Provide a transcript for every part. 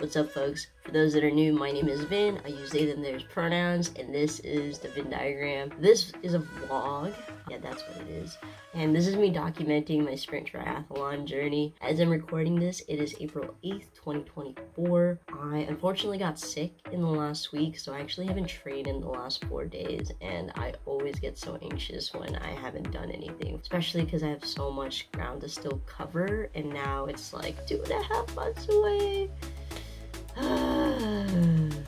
What's up, folks? For those that are new, my name is Vin. I use they, them, theirs pronouns, and this is the Venn diagram. This is a vlog. Yeah, that's what it is. And this is me documenting my sprint triathlon journey. As I'm recording this, it is April 8th, 2024. I unfortunately got sick in the last week, so I actually haven't trained in the last 4 days, and I always get so anxious when I haven't done anything, especially because I have so much ground to still cover, and now it's like 2.5 months away.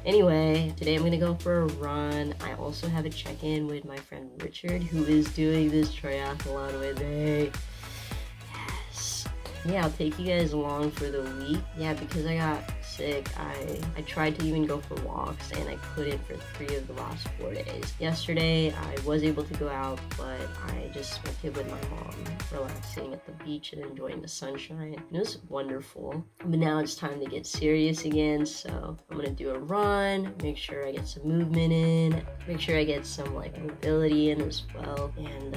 Anyway, today I'm gonna go for a run. I also have a check-in with my friend Richard, who is doing this triathlon with me. Yes. Yeah, I'll take you guys along for the week. Yeah, because I got sick, I tried to even go for walks and I couldn't for 3 of the last 4 days. Yesterday I was able to go out, but I just spent it with my mom, relaxing at the beach and enjoying the sunshine. It was wonderful. But now it's time to get serious again, so I'm gonna do a run, make sure I get some movement in, make sure I get some like mobility in as well, and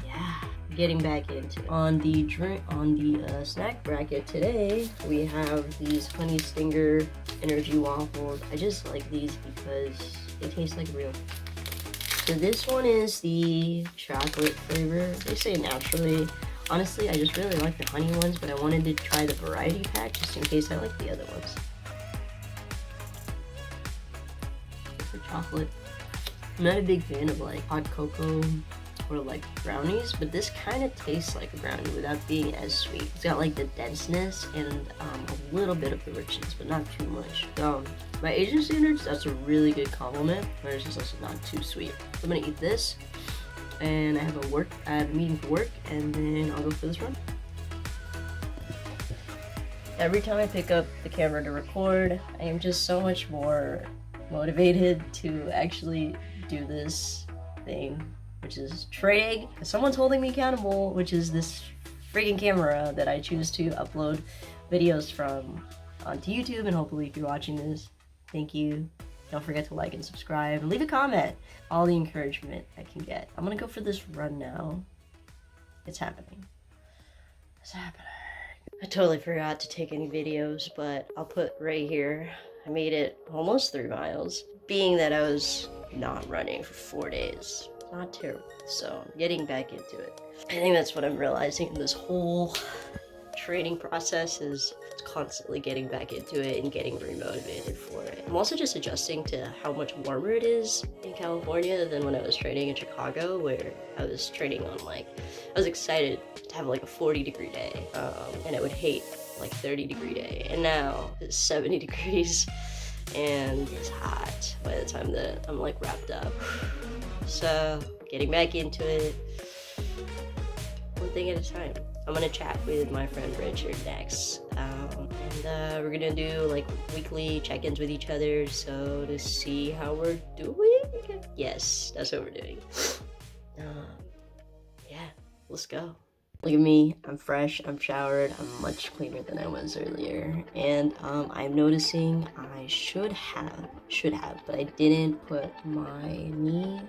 yeah, getting back into it. On the snack bracket today, we have these Honey Stinger energy waffles. I just like these because they taste like real. So this one is the chocolate flavor. They say naturally. Honestly, I just really like the honey ones, but I wanted to try the variety pack just in case I like the other ones. For chocolate. I'm not a big fan of like hot cocoa or like brownies, but this kind of tastes like a brownie without being as sweet. It's got like the denseness and a little bit of the richness, but not too much. So by Asian standards, that's a really good compliment, but it's just also not too sweet. So I'm gonna eat this, and I have a meeting for work, and then I'll go for this run. Every time I pick up the camera to record, I am just so much more motivated to actually do this thing, which is training. Someone's holding me accountable, which is this freaking camera that I choose to upload videos from onto YouTube. And hopefully if you're watching this, thank you. Don't forget to like and subscribe and leave a comment. All the encouragement I can get. I'm gonna go for this run now. It's happening. It's happening. I totally forgot to take any videos, but I'll put right here. I made it almost 3 miles, being that I was not running for 4 days. Not terrible, so I'm getting back into it. I think that's what I'm realizing in this whole training process is constantly getting back into it and getting remotivated for it. I'm also just adjusting to how much warmer it is in California than when I was training in Chicago, where I was training on I was excited to have like a 40-degree day, and I would hate like 30-degree day, and now it's 70 degrees and it's hot by the time that I'm like wrapped up. So, getting back into it, one thing at a time. I'm gonna chat with my friend Richard next, and we're gonna do like weekly check-ins with each other, so to see how we're doing. Yes, that's what we're doing. Yeah, let's go. Look at me, I'm fresh, I'm showered, I'm much cleaner than I was earlier, and I'm noticing I should have, but I didn't put my knee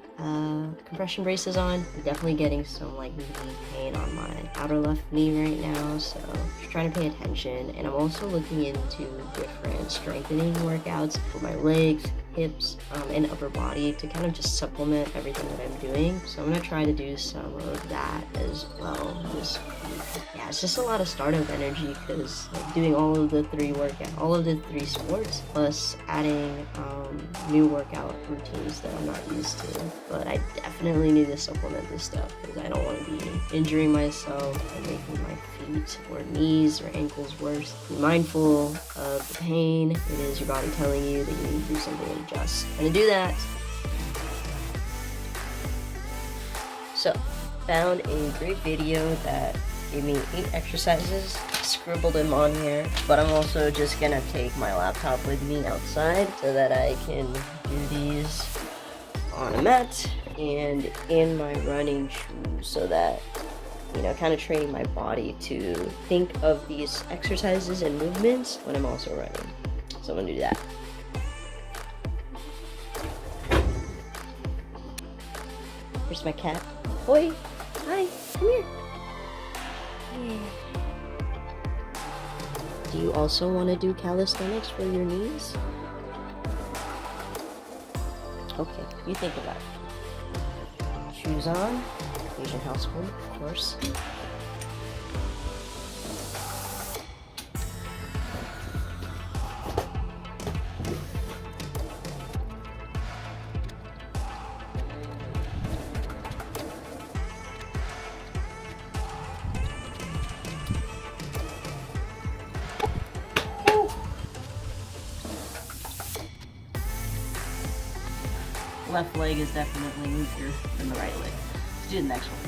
compression braces on. I'm definitely getting some like knee pain on my outer left knee right now, so just trying to pay attention. And I'm also looking into different strengthening workouts for my legs, hips, and upper body to kind of just supplement everything that I'm doing. So I'm gonna try to do some of that as well this week. Yeah, it's just a lot of startup energy because like, doing all of the 3 sports, plus adding new workout routines that I'm not used to. But I definitely need to supplement this stuff because I don't want to be injuring myself and making my feet or knees or ankles worse. Be mindful of the pain. It is your body telling you that you need to do something and adjust. I'm gonna do that. So, found a great video that gave me 8 exercises. Scribbled them on here, but I'm also just gonna take my laptop with me outside so that I can do these on a mat and in my running shoes, so that, you know, kind of training my body to think of these exercises and movements when I'm also running. So I'm gonna do that. Here's my cat. Boy, hi, come here. Hey. Do you also want to do calisthenics for your knees? Okay, you think about it. Shoes on, Asian household, of course. Left leg is definitely weaker than the right leg. Let's do the next one.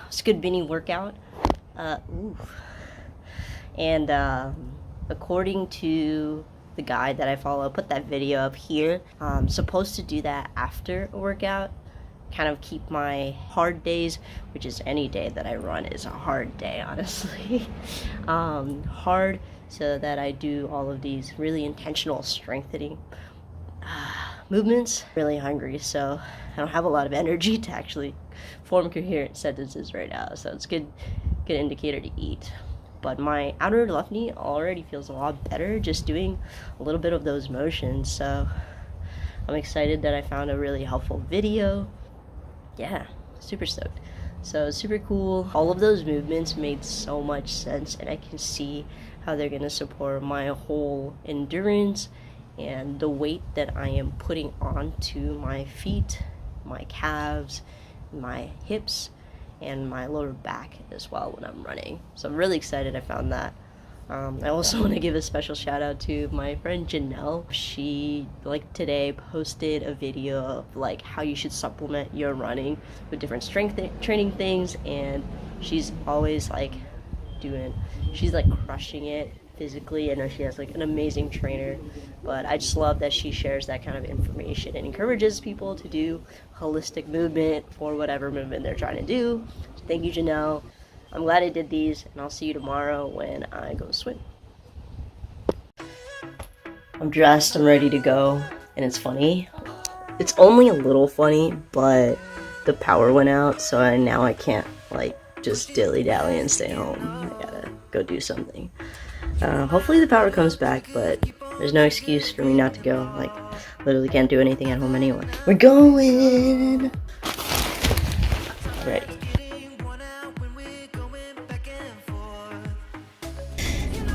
It's a good mini workout. And according to the guide that I follow, put that video up here. I'm supposed to do that after a workout, kind of keep my hard days, which is any day that I run is a hard day, honestly. Hard, so that I do all of these really intentional strengthening movements. Really hungry, so I don't have a lot of energy to actually form coherent sentences right now, so it's good indicator to eat. But my outer left knee already feels a lot better just doing a little bit of those motions. So I'm excited that I found a really helpful video. Yeah, super stoked. So super cool. All of those movements made so much sense, and I can see how they're gonna support my whole endurance and the weight that I am putting onto my feet, my calves, my hips, and my lower back as well when I'm running. So I'm really excited I found that. I also want to give a special shout out to my friend Janelle. She, like today, posted a video of like how you should supplement your running with different strength training things, and she's always like she's like crushing it physically. I know she has like an amazing trainer, but I just love that she shares that kind of information and encourages people to do holistic movement for whatever movement they're trying to do. So thank you, Janelle. I'm glad I did these, and I'll see you tomorrow when I go swim. I'm dressed, I'm ready to go, and it's funny. It's only a little funny, but the power went out, so now I can't like just dilly-dally and stay home. I gotta go do something. Hopefully the power comes back, but there's no excuse for me not to go. Like, literally can't do anything at home anyway. We're going! Ready.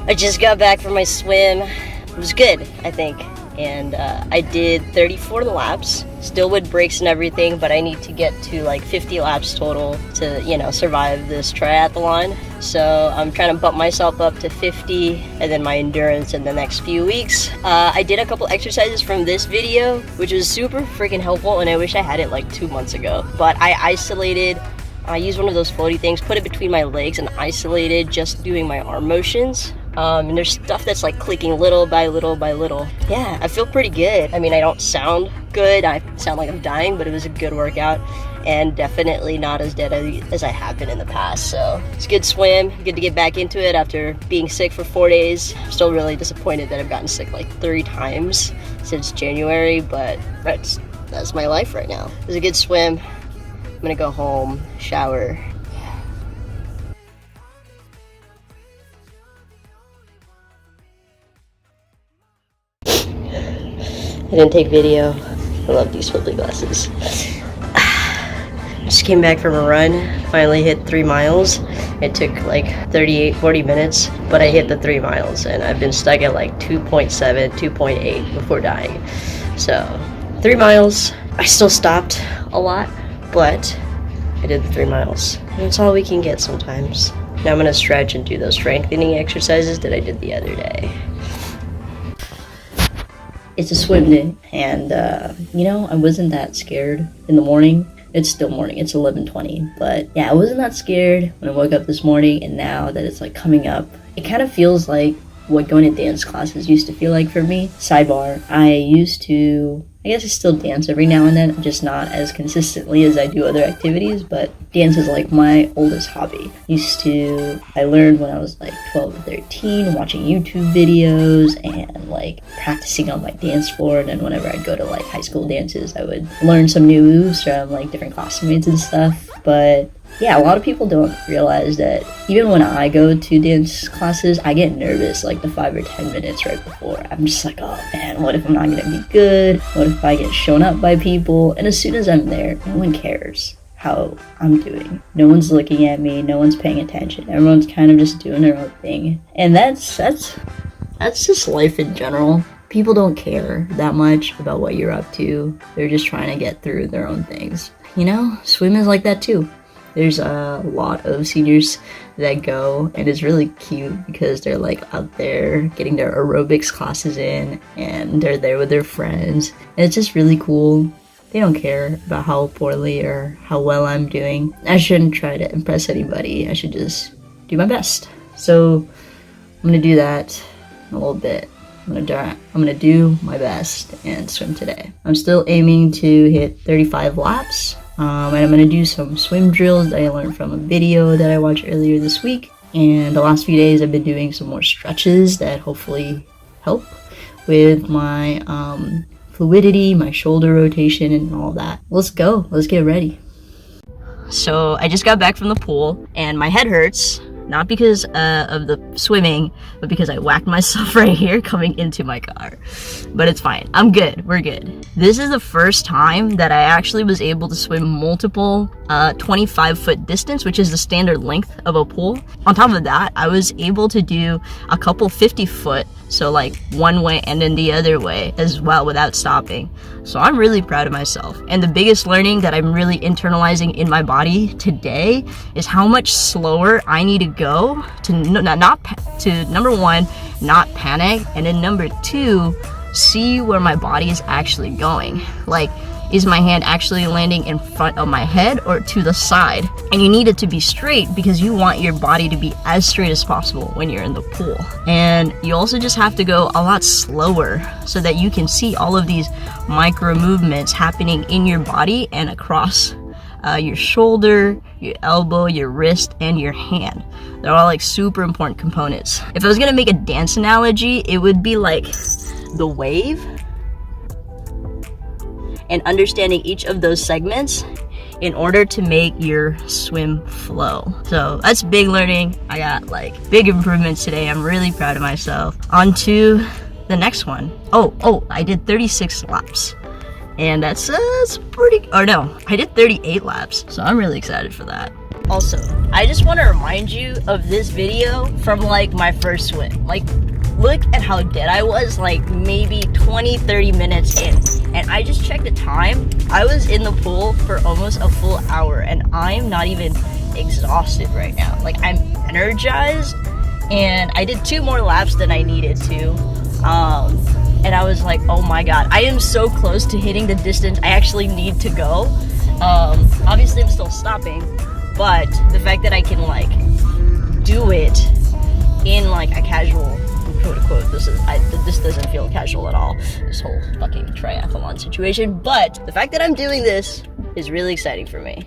I just got back from my swim. It was good, I think. And I did 34 laps, still with breaks and everything, but I need to get to like 50 laps total to, you know, survive this triathlon. So I'm trying to bump myself up to 50 and then my endurance in the next few weeks. I did a couple exercises from this video, which was super freaking helpful, and I wish I had it like 2 months ago. But I used one of those floaty things, put it between my legs and isolated just doing my arm motions. And there's stuff that's like clicking little by little by little. Yeah, I feel pretty good. I mean, I don't sound good. I sound like I'm dying, but it was a good workout and definitely not as dead as I have been in the past. So it's a good swim, good to get back into it after being sick for 4 days. I'm still really disappointed that I've gotten sick like 3 times since January, but that's my life right now. It was a good swim. I'm gonna go home, shower. I didn't take video. I love these swiftly glasses. Just came back from a run, finally hit 3 miles. It took like 40 minutes, but I hit the 3 miles, and I've been stuck at like 2.7, 2.8 before dying. So 3 miles. I still stopped a lot, but I did the 3 miles. And it's all we can get sometimes. Now I'm gonna stretch and do those strengthening exercises that I did the other day. It's a swim day, and you know, I wasn't that scared in the morning. It's still morning, it's 11:20, but yeah, I wasn't that scared when I woke up this morning, and now that it's like coming up, it kind of feels like what going to dance classes used to feel like for me. Sidebar, I guess I still dance every now and then, just not as consistently as I do other activities, but dance is like my oldest hobby. I learned when I was like 12 or 13, watching YouTube videos and like practicing on my dance floor. And then whenever I'd go to like high school dances, I would learn some new moves from like different classmates and stuff. But yeah, a lot of people don't realize that even when I go to dance classes, I get nervous like the 5 or 10 minutes right before. I'm just like, oh man, what if I'm not gonna be good? What if I get shown up by people? And as soon as I'm there, no one cares how I'm doing. No one's looking at me, no one's paying attention. Everyone's kind of just doing their own thing. And that's just life in general. People don't care that much about what you're up to. They're just trying to get through their own things. You know, swim is like that too. There's a lot of seniors that go, and it's really cute because they're like out there getting their aerobics classes in, and they're there with their friends, and it's just really cool. They don't care about how poorly or how well I'm doing. I shouldn't try to impress anybody. I should just do my best. So I'm gonna do that in a little bit. I'm gonna do my best and swim today. I'm still aiming to hit 35 laps. And I'm going to do some swim drills that I learned from a video that I watched earlier this week. And the last few days I've been doing some more stretches that hopefully help with my fluidity, my shoulder rotation, and all that. Let's go. Let's get ready. So I just got back from the pool and my head hurts. Not because of the swimming, but because I whacked myself right here coming into my car. But it's fine. I'm good. We're good. This is the first time that I actually was able to swim multiple 25-foot distance, which is the standard length of a pool. On top of that, I was able to do a couple 50-foot, so like one way and then the other way as well without stopping. So I'm really proud of myself. And the biggest learning that I'm really internalizing in my body today is how much slower I need to go to number one, not panic, and then number two, see where my body is actually going. Like, is my hand actually landing in front of my head or to the side? And you need it to be straight because you want your body to be as straight as possible when you're in the pool. And you also just have to go a lot slower so that you can see all of these micro movements happening in your body and across your shoulder, your elbow, your wrist, and your hand. They're all like super important components. If I was gonna make a dance analogy, it would be like the wave, and understanding each of those segments in order to make your swim flow. So that's big learning. I got like big improvements today. I'm really proud of myself. On to the next one. Oh, I did 36 laps. And that's pretty, or no, I did 38 laps. So I'm really excited for that. Also, I just want to remind you of this video from like my first swim. Like, look at how dead I was, like maybe 20-30 minutes in. And I just checked the time. I was in the pool for almost a full hour and I'm not even exhausted right now. Like, I'm energized, and I did 2 more laps than I needed to. And I was like, oh my god, I am so close to hitting the distance I actually need to go. Obviously I'm still stopping, but the fact that I can like do it in like a casual, quote unquote, this doesn't feel casual at all, this whole fucking triathlon situation, but the fact that I'm doing this is really exciting for me.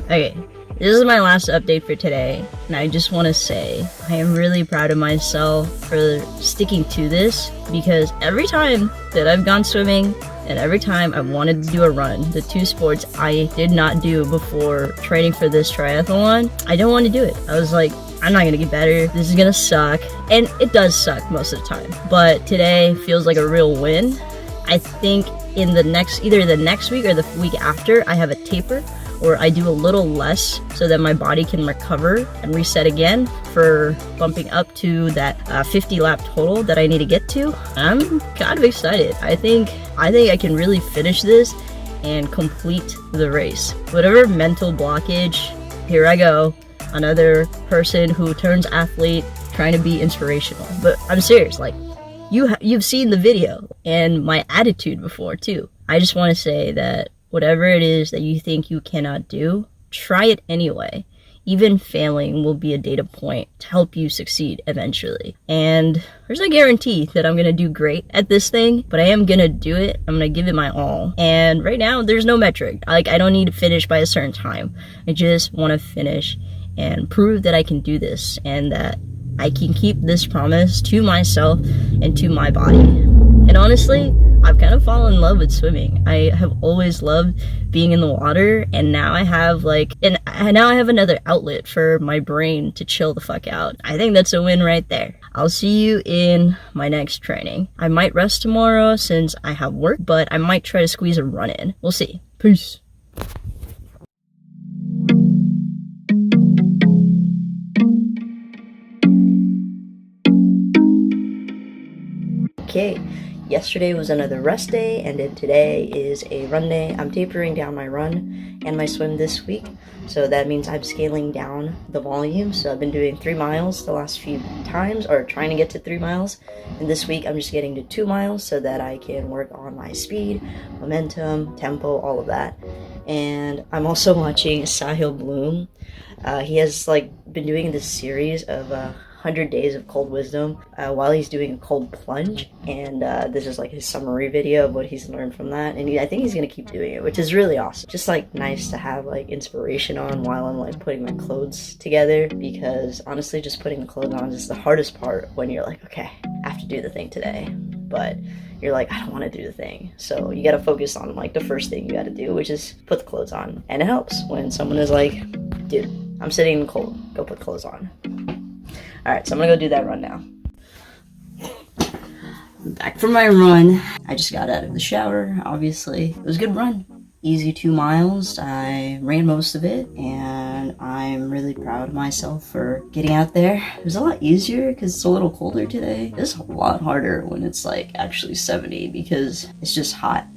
Okay, this is my last update for today, and I just want to say I am really proud of myself for sticking to this, because every time that I've gone swimming and every time I wanted to do a run, the 2 sports I did not do before training for this triathlon, I don't want to do it. I was like, I'm not going to get better. This is going to suck. And it does suck most of the time. But today feels like a real win. I think in either the next week or the week after, I have a taper, or I do a little less so that my body can recover and reset again for bumping up to that 50 lap total that I need to get to. I'm kind of excited. I think I can really finish this and complete the race. Whatever mental blockage, here I go, another person who turns athlete trying to be inspirational. But I'm serious, like, you've seen the video and my attitude before too. I just want to say that whatever it is that you think you cannot do, try it anyway. Even failing will be a data point to help you succeed eventually. And there's no guarantee that I'm gonna do great at this thing, but I am gonna do it. I'm gonna give it my all. And right now, there's no metric. Like, I don't need to finish by a certain time. I just wanna finish and prove that I can do this and that I can keep this promise to myself and to my body. And honestly, I've kind of fallen in love with swimming. I have always loved being in the water, and now I have another outlet for my brain to chill the fuck out. I think that's a win right there. I'll see you in my next training. I might rest tomorrow since I have work, but I might try to squeeze a run in. We'll see. Peace. Okay, yesterday was another rest day, and then today is a run day. I'm tapering down my run and my swim this week, so that means I'm scaling down the volume. So I've been doing 3 miles the last few times, or trying to get to 3 miles, and this week I'm just getting to 2 miles so that I can work on my speed, momentum, tempo, all of that. And I'm also watching Sahil Bloom. He has been doing this series of 100 Days of Cold Wisdom while he's doing a cold plunge, and this is his summary video of what he's learned from that, and I think he's gonna keep doing it, which is really awesome. Just nice to have inspiration on while I'm putting my clothes together, because honestly just putting the clothes on is the hardest part when you're okay, I have to do the thing today, but you're I don't want to do the thing, so you gotta focus on the first thing you gotta do, which is put the clothes on. And it helps when someone is dude, I'm sitting in the cold, go put clothes on. Alright, so I'm gonna go do that run now. I'm back from my run. I just got out of the shower, obviously. It was a good run. Easy 2 miles. I ran most of it, and I'm really proud of myself for getting out there. It was a lot easier because it's a little colder today. It's a lot harder when it's actually 70, because it's just hot,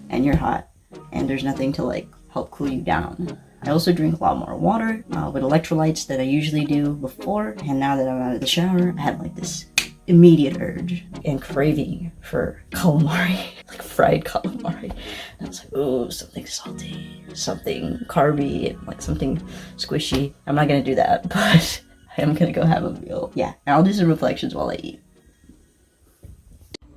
and you're hot, and there's nothing to help cool you down. I also drink a lot more water with electrolytes than I usually do before, and now that I'm out of the shower, I had this immediate urge and craving for calamari, fried calamari. And I was ooh, something salty, something carby, and something squishy. I'm not gonna do that, but I am gonna go have a meal. Yeah, and I'll do some reflections while I eat.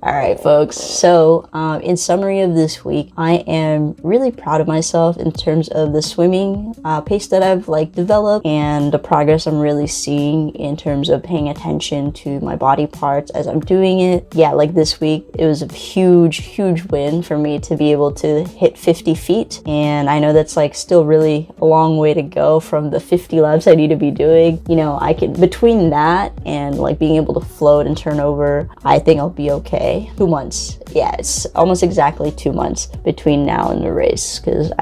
Alright folks, so in summary of this week, I am really proud of myself in terms of the swimming pace that I've developed, and the progress I'm really seeing in terms of paying attention to my body parts as I'm doing it. Yeah, this week, it was a huge win for me to be able to hit 50 feet, and I know that's still really a long way to go from the 50 laps I need to be doing. You know, I can, between that and being able to float and turn over, I think I'll be okay. 2 months. Yeah, it's almost exactly 2 months between now and the race, because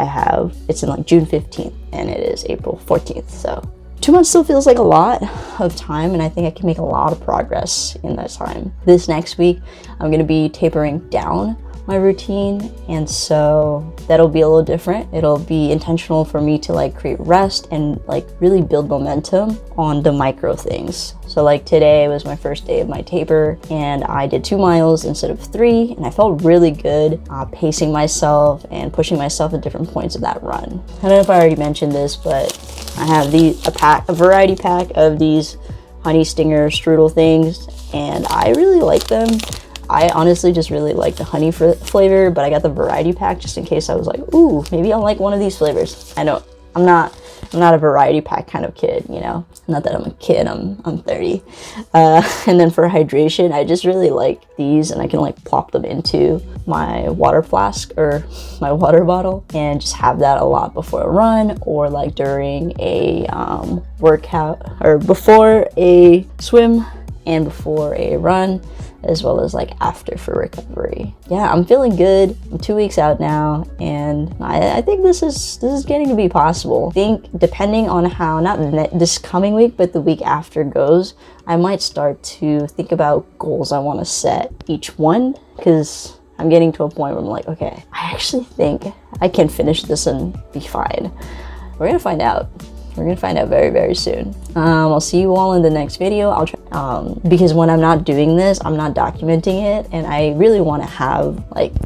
it's in June 15th and it is April 14th. So 2 months still feels like a lot of time, and I think I can make a lot of progress in that time. This next week, I'm going to be tapering down my routine, and so that'll be a little different. It'll be intentional for me to create rest and really build momentum on the micro things. So today was my first day of my taper, and I did 2 miles instead of 3, and I felt really good pacing myself and pushing myself at different points of that run. I don't know if I already mentioned this, but I have a variety pack of these honey stinger strudel things, and I really like them. I honestly just really like the honey flavor, but I got the variety pack just in case I was ooh, maybe I'll like one of these flavors. I know I'm not a variety pack kind of kid, you know. Not that I'm a kid, I'm 30. And then for hydration, I just really like these, and I can plop them into my water flask or my water bottle and just have that a lot before a run, or during a workout, or before a swim and before a run, as well as after for recovery. Yeah, I'm feeling good. I'm 2 weeks out now, and I think this is getting to be possible. I think depending on how, not this coming week, but the week after goes, I might start to think about goals I want to set each one, because I'm getting to a point where I'm okay, I actually think I can finish this and be fine. We're gonna find out. We're gonna find out very, very soon. I'll see you all in the next video. I'll try, because when I'm not doing this, I'm not documenting it, and I really want to have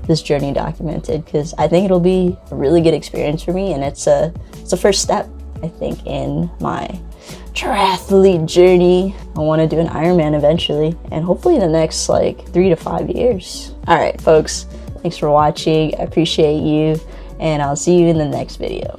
this journey documented, because I think it'll be a really good experience for me, and it's a first step. I think, in my triathlete journey. I want to do an Ironman eventually, and hopefully in the next like 3 to 5 years. All right, folks, thanks for watching. I appreciate you, and I'll see you in the next video.